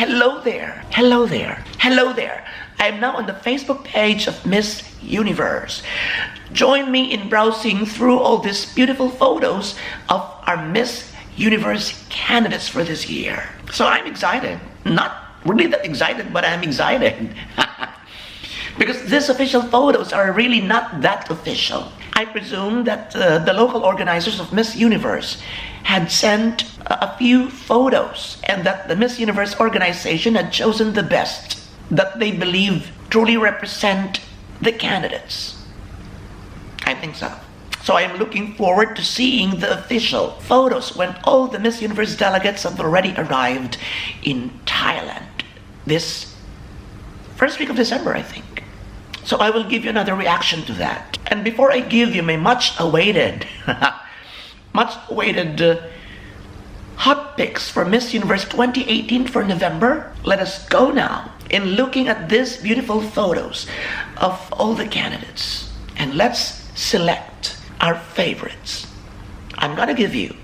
Hello there. Hello there. Hello there. I am now on the Facebook page of Miss Universe. Join me in browsing through all these beautiful photos of our Miss Universe candidates for this year. So I'm excited. Not really that excited, but I'm excited. Because these official photos are really not that official. I presume that the local organizers of Miss Universe had sent a few photos and that the Miss Universe organization had chosen the best that they believe truly represent the candidates. I think so. So I am looking forward to seeing the official photos when all the Miss Universe delegates have already arrived in Thailand this first week of December, I think. So I will give you another reaction to that. And before I give you my much awaited hot picks for Miss Universe 2018 for November, let us go now in looking at these beautiful photos of all the candidates. And let's select our favorites. I'm gonna give you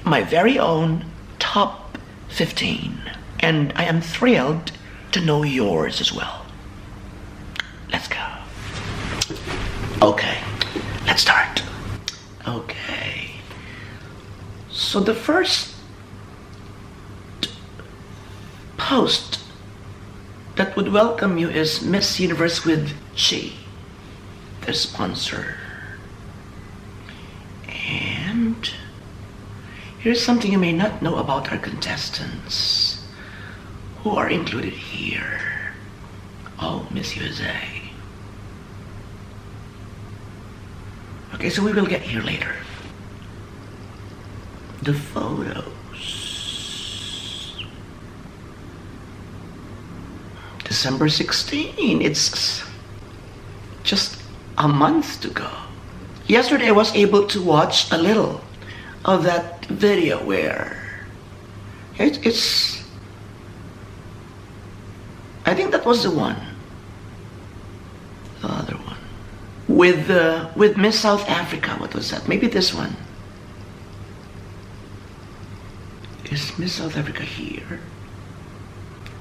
my very own top 15. And I am thrilled to know yours as well. Let's go. Okay, let's start. Okay. So the first post that would welcome you is Miss Universe with Chi, the sponsor. And here's something you may not know about our contestants who are included here. Oh, Miss USA. Okay, so we will get here later. The photos. December 16. It's just a month to go. Yesterday I was able to watch a little of that video where it's I think that was the one. The other one. With Miss South Africa. What was that? Maybe this one. Is Miss South Africa here?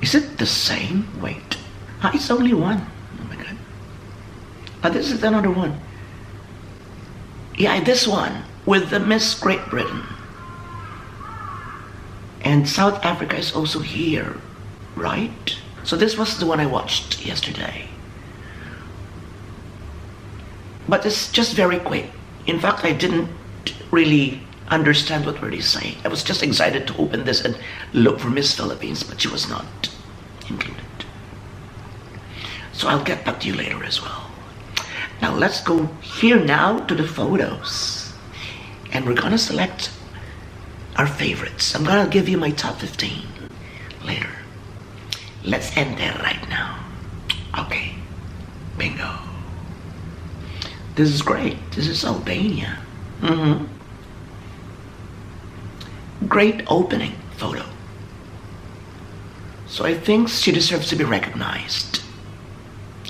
Is it the same? Wait. It's only one. Oh my god. This is another one. Yeah, this one. With the Miss Great Britain. And South Africa is also here. Right? So this was the one I watched yesterday. But it's just very quick. In fact, I didn't really understand what were they saying. I was just excited to open this and look for Miss Philippines, but she was not included. So I'll get back to you later as well. Now let's go here now to the photos. And we're gonna select our favorites. I'm gonna give you my top 15 later. Let's end there right now. Okay, bingo. This is great. This is Albania. Great opening photo. So I think she deserves to be recognized.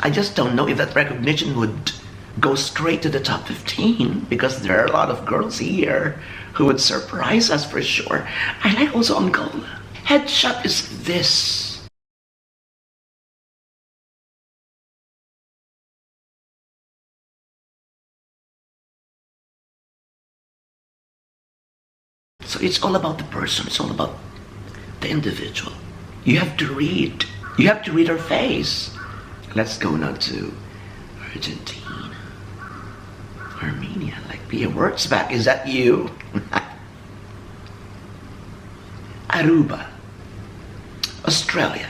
I just don't know if that recognition would go straight to the top 15 because there are a lot of girls here who would surprise us for sure. I like also Angola. Headshot is this. So it's all about the person, it's all about the individual. You have to read her face. Let's go now to Argentina. Armenia, like Pia Works back, is that you? Aruba. Australia.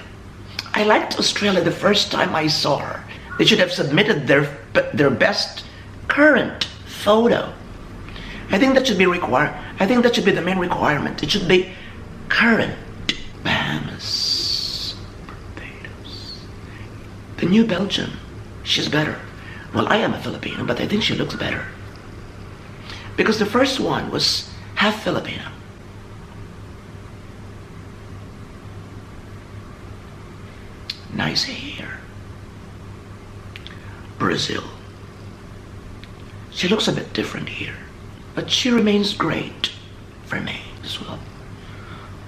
I liked Australia the first time I saw her. They should have submitted their best current photo. I think that should be required. I think that should be the main requirement. It should be current. Bahamas. Barbados. The new Belgium. She's better. Well, I am a Filipino, but I think she looks better. Because the first one was half Filipino. Nice hair. Brazil. She looks a bit different here. But she remains great for me as well.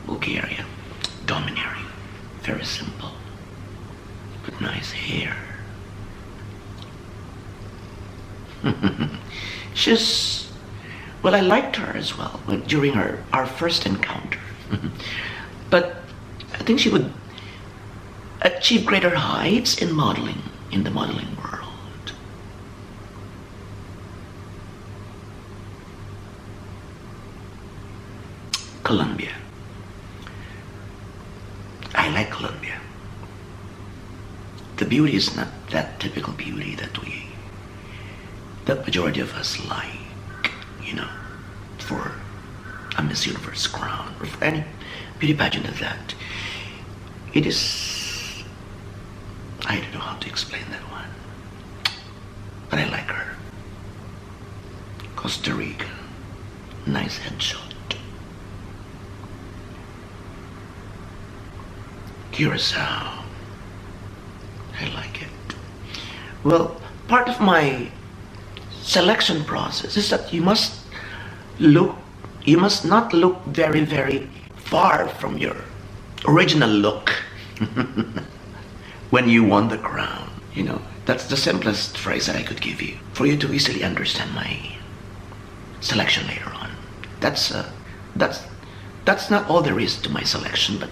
Bulgaria, domineering, Very simple. With nice hair. She's, well, I liked her as well during our first encounter. But I think she would achieve greater heights in modeling, in the modeling world. Colombia. I like Colombia. The beauty is not that typical beauty that majority of us like, you know, for a Miss Universe crown or for any beauty pageant of that. It is, I don't know how to explain that one, but I like her. Costa Rica, nice headshot. Curacao, I like it. Well, part of my selection process is that you must not look very, very far from your original look when you won the crown. You know, that's the simplest phrase that I could give you for you to easily understand my selection later on. That's not all there is to my selection, but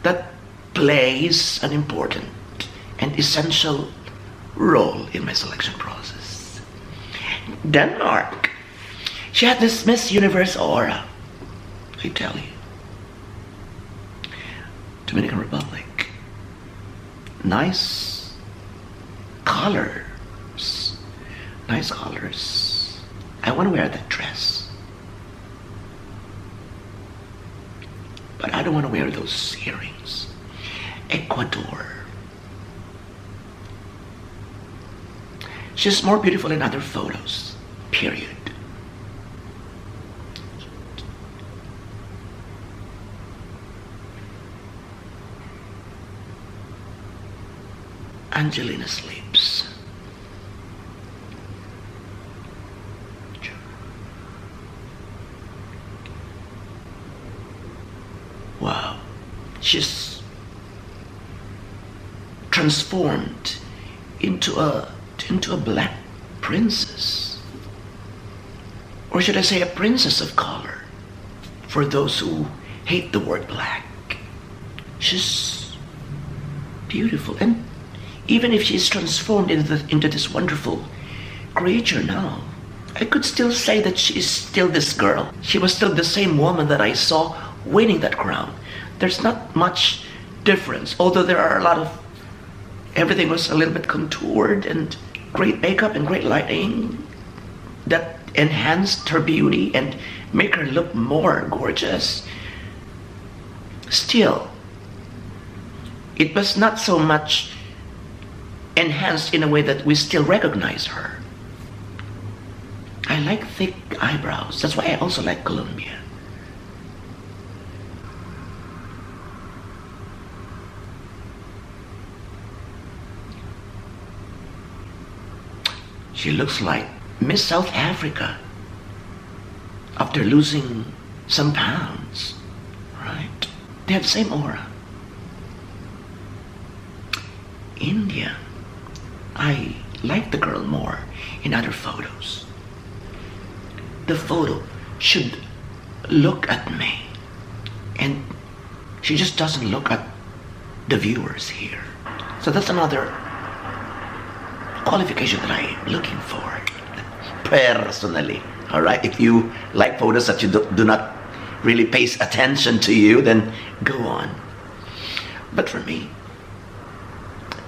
that plays an important and essential role in my selection process. Denmark. She had this Miss Universe aura, I tell you. Dominican Republic. Nice colors. Nice colors. I want to wear that dress. But I don't want to wear those earrings. Ecuador. She's more beautiful in other photos, period. Angelina's lips. Wow, she's transformed into a black princess, or should I say a princess of color, for those who hate the word black. She's beautiful, and even if she's transformed into this wonderful creature now, I could still say that she is still this girl. She was still the same woman that I saw winning that crown. There's not much difference, although there are a lot of, everything was a little bit contoured and great makeup and great lighting that enhanced her beauty and make her look more gorgeous. Still, it was not so much enhanced in a way that we still recognize her. I like thick eyebrows. That's why I also like Colombia. She looks like Miss South Africa after losing some pounds, right? They have the same aura. India. I like the girl more in other photos. The photo should look at me, and she just doesn't look at the viewers here. So that's another qualification that I'm looking for personally. All right, if you like photos that you do not really pay attention to you, then go on. But for me,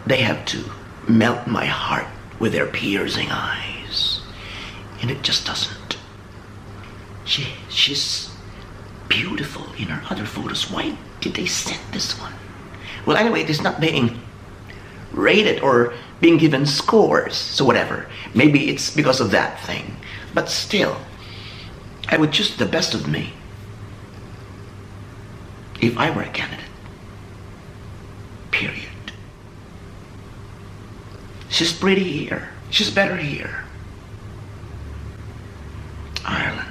they have to melt my heart with their piercing eyes, and it just doesn't. She's beautiful in her other photos. Why did they set this one? Well, anyway, it is not being rated or being given scores, so whatever. Maybe it's because of that thing, but still, I would choose the best of me if I were a candidate. Period. She's pretty here. She's better here. Ireland.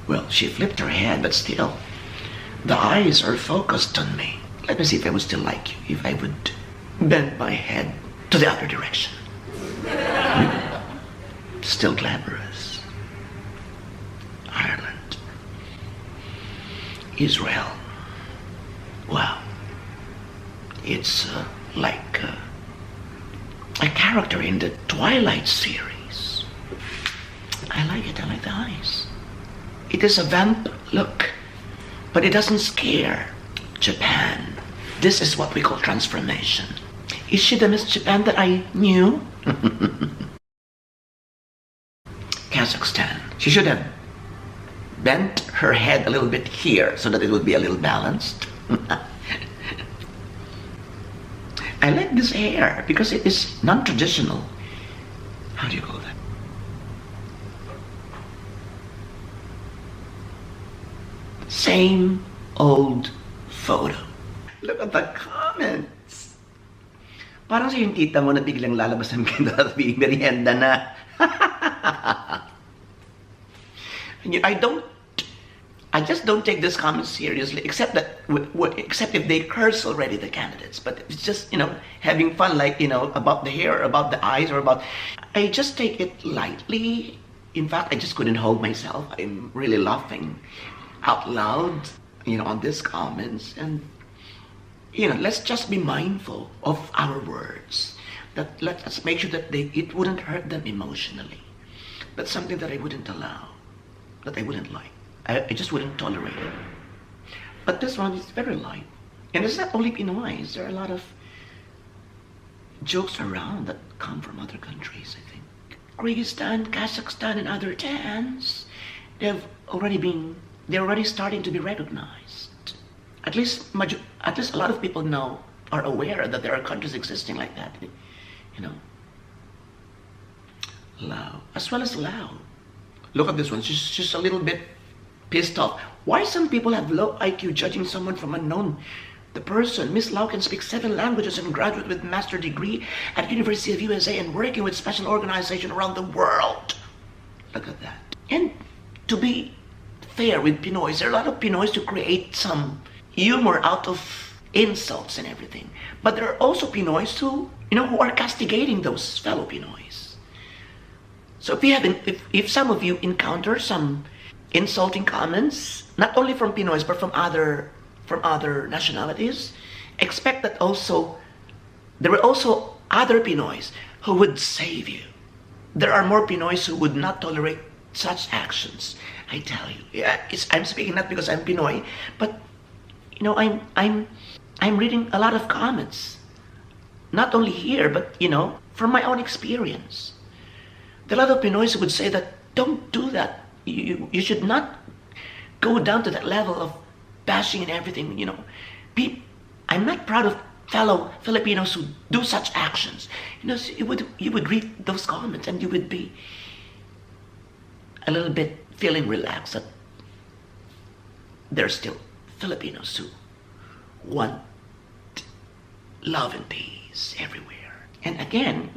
Well, she flipped her head, but still, the eyes are focused on me. Let me see if I would still like you if I would bend my head to the other direction. Still glamorous. Ireland. Israel. Wow. It's like a character in the Twilight series. I like it. I like the eyes. It is a vamp look, but it doesn't scare. Japan. This is what we call transformation. Is she the Miss Japan that I knew? Kazakhstan. She should have bent her head a little bit here so that it would be a little balanced. I like this hair because it is non-traditional. How do you call that? Same old photo. Look at the comments. Parang sa yung tita mo na biglang lalabas ng kendo at merienda na. I just don't take this comment seriously, except if they curse already, the candidates. But it's just, having fun, like, about the hair, about the eyes, I just take it lightly. In fact, I just couldn't hold myself. I'm really laughing out loud, on these comments. And, let's just be mindful of our words. Let us make sure that it wouldn't hurt them emotionally. That's something that I wouldn't allow, that I wouldn't like. I just wouldn't tolerate it. But this one is very light. And it's not only Pinoys. There are a lot of jokes around that come from other countries, I think. Kyrgyzstan, Kazakhstan, and other tans, they're already starting to be recognized. At least a lot of people are aware that there are countries existing like that. Lao, as well as Lao. Look at this one. She's just a little bit pissed off. Why some people have low IQ judging someone from unknown? The person, Miss Lau, can speak 7 languages and graduate with master degree at University of USA and working with special organization around the world. Look at that. And to be fair with Pinoys, there are a lot of Pinoys to create some humor out of insults and everything. But there are also Pinoys who are castigating those fellow Pinoys. So if some of you encounter some insulting comments, not only from Pinoys but from other nationalities, expect that there are also other Pinoys who would save you. There are more Pinoys who would not tolerate such actions. I tell you, I'm speaking not because I'm Pinoy, but I'm reading a lot of comments, not only here, but from my own experience. There are a lot of Pinoys who would say that don't do that. You should not go down to that level of bashing and everything. I'm not proud of fellow Filipinos who do such actions. You would read those comments and you would be a little bit feeling relaxed that there's still Filipinos who want love and peace everywhere. And again,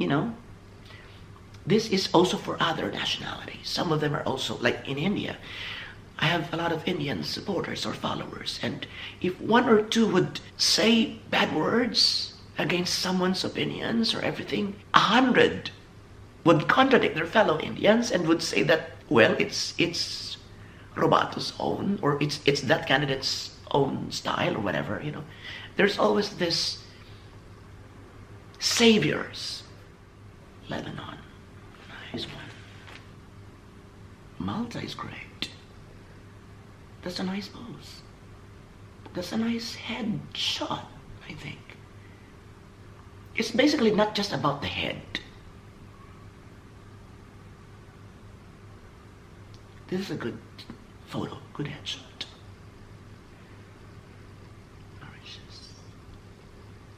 this is also for other nationalities. Some of them are also, like in India, I have a lot of Indian supporters or followers, and if 1 or 2 would say bad words against someone's opinions or everything, 100 would contradict their fellow Indians and would say that, well, it's Robato's own, or it's that candidate's own style or whatever. There's always this saviors. Lebanon, nice one. Malta is great. That's a nice pose. That's a nice head shot, I think. It's basically not just about the head. This is a good photo, good headshot. Mauritius.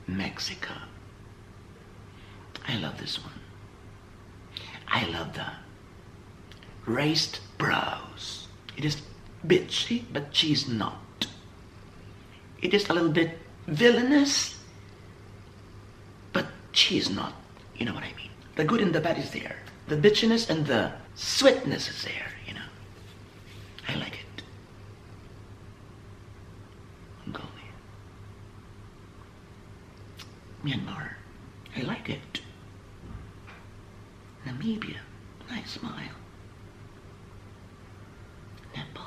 Mexico. I love this one. I love the raised brows. It is bitchy, but she's not. It is a little bit villainous, but she's not. You know what I mean? The good and the bad is there. The bitchiness and the sweetness is there, I like it. Mongolia. Myanmar. I like it. Namibia. Nice smile. Nepal.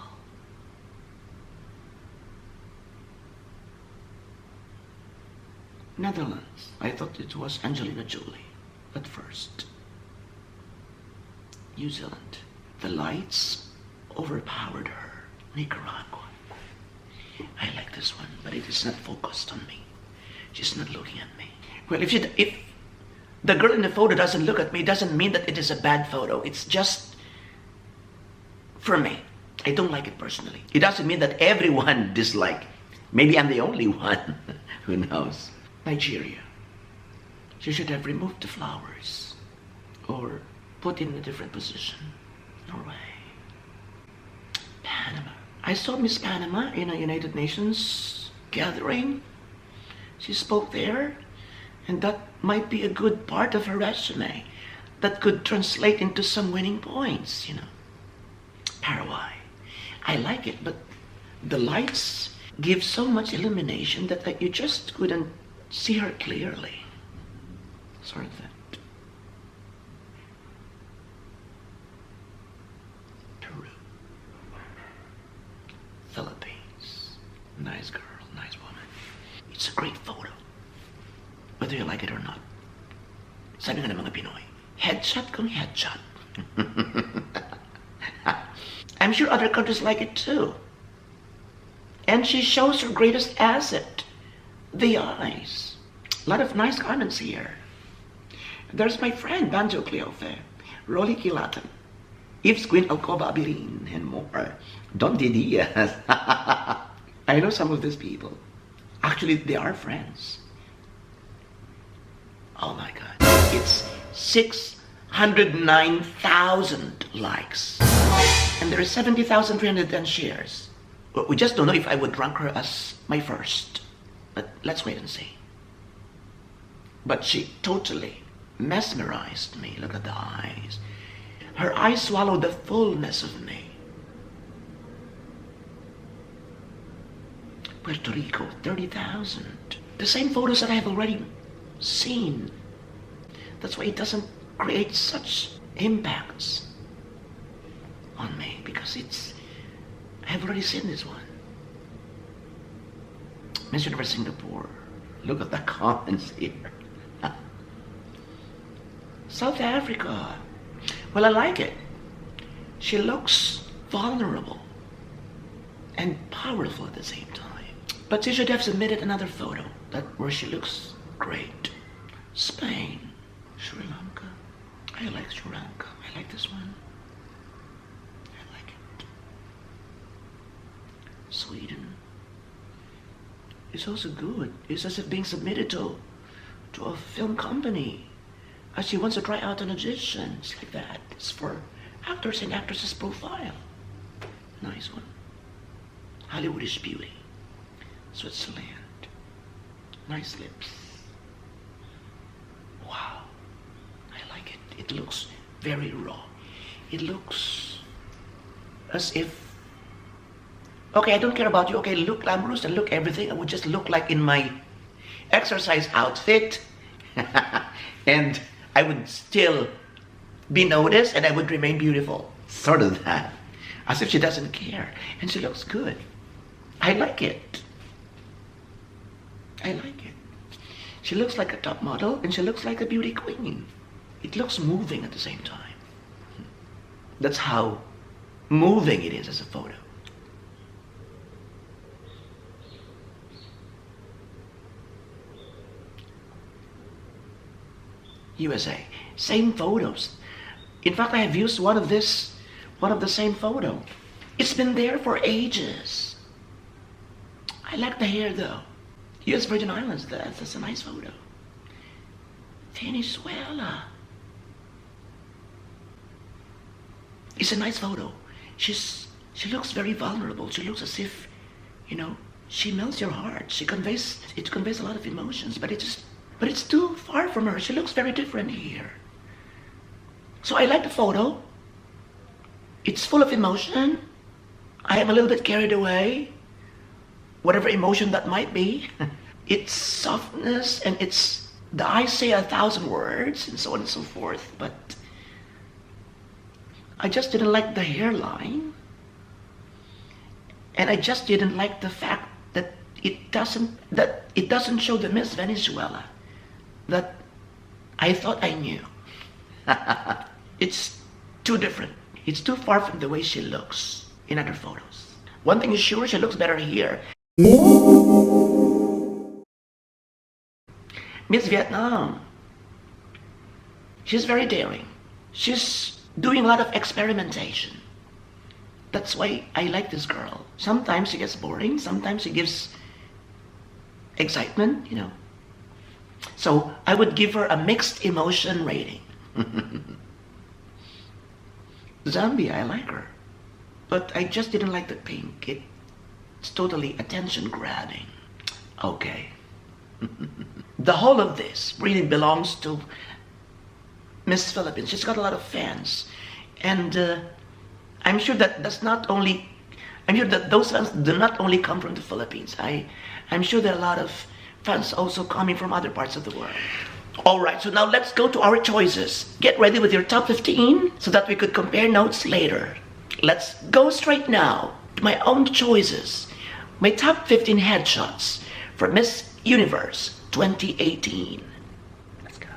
Netherlands. I thought it was Angelina Jolie at first. New Zealand. The lights overpowered her. Nicaragua. I like this one, but it is not focused on me. She's not looking at me. Well, if the girl in the photo doesn't look at me, it doesn't mean that it is a bad photo. It's just for me. I don't like it personally. It doesn't mean that everyone dislike. Maybe I'm the only one. Who knows? Nigeria. She should have removed the flowers or put in a different position. Norway. Panama. I saw Miss Panama in a United Nations gathering. She spoke there, and that might be a good part of her resume that could translate into some winning points, you know. Paraguay. I like it, but the lights give so much illumination that you just couldn't see her clearly. Sort of that. Peru. Philippines. Nice girl, nice woman. It's a great photo, whether you like it or not. Sabi nga ng mga Pinoy, headshot kung headshot. I'm sure other countries like it too. And she shows her greatest asset, the eyes. A lot of nice comments here. There's my friend Banjo Cleofe, Rolly Kilatan, Yves Queen Alcoba Abirin, and more. Don Diaz. I know some of these people. Actually, they are friends. Oh my God. It's 609,000 likes. And there are 70,310 shares. We just don't know if I would rank her as my first. But let's wait and see. But she totally mesmerized me. Look at the eyes. Her eyes swallowed the fullness of me. Puerto Rico, 30,000. The same photos that I have already seen. That's why it doesn't create such impacts on me, because I have already seen this one. Miss Universe Singapore. Look at the comments here. South Africa. Well, I like it. She looks vulnerable and powerful at the same time. But she should have submitted another photo where she looks great. Spain. Sri Lanka. I like Sri Lanka. I like this one. I like it. Sweden. It's also good. It's as if being submitted to a film company. As she wants to try out an audition. It's like that. It's for actors and actresses' profile. Nice one. Hollywoodish beauty. Switzerland. Nice lips. Wow. I like it. It looks very raw. It looks as if, okay, I don't care about you. Okay, look glamorous and look everything. I would just look like in my exercise outfit. And I would still be noticed and I would remain beautiful. Sort of that. As if she doesn't care. And she looks good. I like it. I like it. She looks like a top model and she looks like a beauty queen. It looks moving at the same time. That's how moving it is as a photo. USA. Same photos. In fact, I have used one of the same photo. It's been there for ages. I like the hair though. US Virgin Islands, that's a nice photo. Venezuela. It's a nice photo. She looks very vulnerable. She looks as if, she melts your heart. It conveys a lot of emotions, but it's too far from her. She looks very different here. So I like the photo. It's full of emotion. I am a little bit carried away. Whatever emotion that might be. It's softness and it's the eyes say 1,000 words and so on and so forth, but I just didn't like the hairline, and I just didn't like the fact that it doesn't show the Miss Venezuela that I thought I knew. It's too different. It's too far from the way she looks in other photos. One thing is sure, she looks better here. Miss Vietnam, she's very daring. She's doing a lot of experimentation. That's why I like this girl. Sometimes she gets boring, sometimes she gives excitement, you know. So I would give her a mixed emotion rating. Zambia, I like her. But I just didn't like the pink. It's totally attention grabbing. Okay. The whole of this really belongs to Miss Philippines. She's got a lot of fans. And I'm sure that those fans do not only come from the Philippines. I'm sure there are a lot of fans also coming from other parts of the world. Alright, so now let's go to our choices. Get ready with your top 15 so that we could compare notes later. Let's go straight now to my own choices. My top 15 headshots for Miss Universe 2018. Let's go.